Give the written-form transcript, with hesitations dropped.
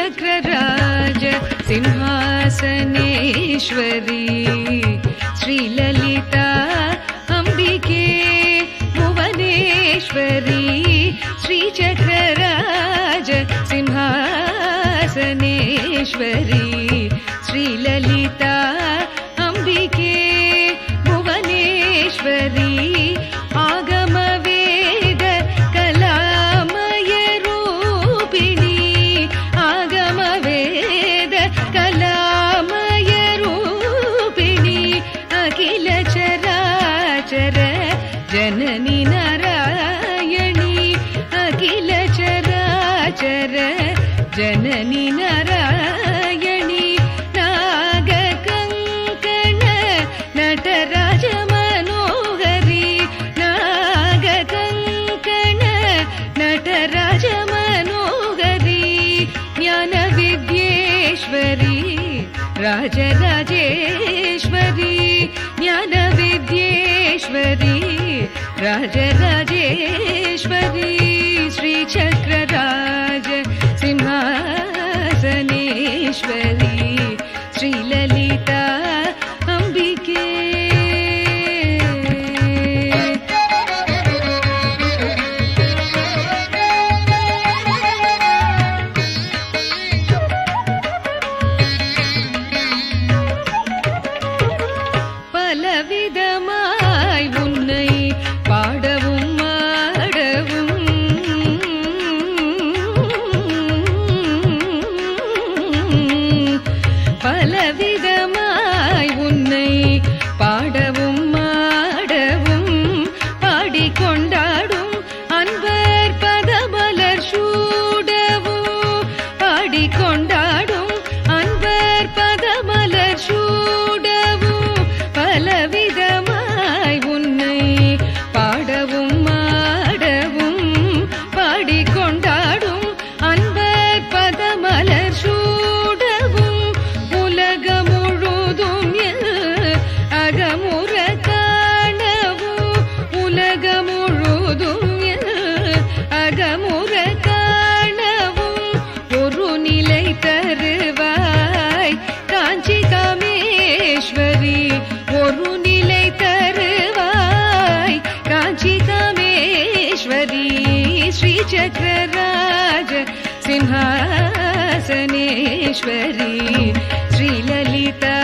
श्रीचक्रराज सिंहासनेश्वरी श्रीललिता अम्बिके भुवनेश्वरी श्रीचक्रराज सिंहासनेश्वरी श्रीललिता अम्बिके भुवनेश्वरी आगमवेद कलामय रूपिणी आगमवेद कलामय रूपिणी अखिल चराचर जननी नारायणी अखिल चराचर जननी नारायणी नागकङ्कण नटराज मनोहरी नागकङ्कण नटराज मनोहरी ज्ञानविद्येश्वरी राजराजेश्वरी ज्ञानविद्येश्वरी राजराजेश्वरी श्रीचक्रराज सिंहासनेश्वरी श्रीललिता अम्बिके பலவிதமாய் உன்னை பாடவும் ஆடவும் பலவிதமாய் உன்னை பாடவும் ஆடவும் பாடிக்கொண்டாடும் அன்பர் பதமலர் சூடவும் பாடிக்கொண்டாடும் அன்பர் பதமலர் சூடவும் பலவிதமாய் உன்னை பாடவும் ஆடவும் பாடிக்கொண்டாடும் அன்பர் பதமலர் சூடவும் உலகம் முழுதும் அகமுற காணவும் உலகம் முழுதும் அகமுற காணவும் ஒரு நிலை தருவாய் காஞ்சி காமேஸ்வரி ஒரு நிலை தருவாய் காஞ்சி காமேஸ்வரி श्रीचक्रराज सिंहासनेश्वरी श्रीललिता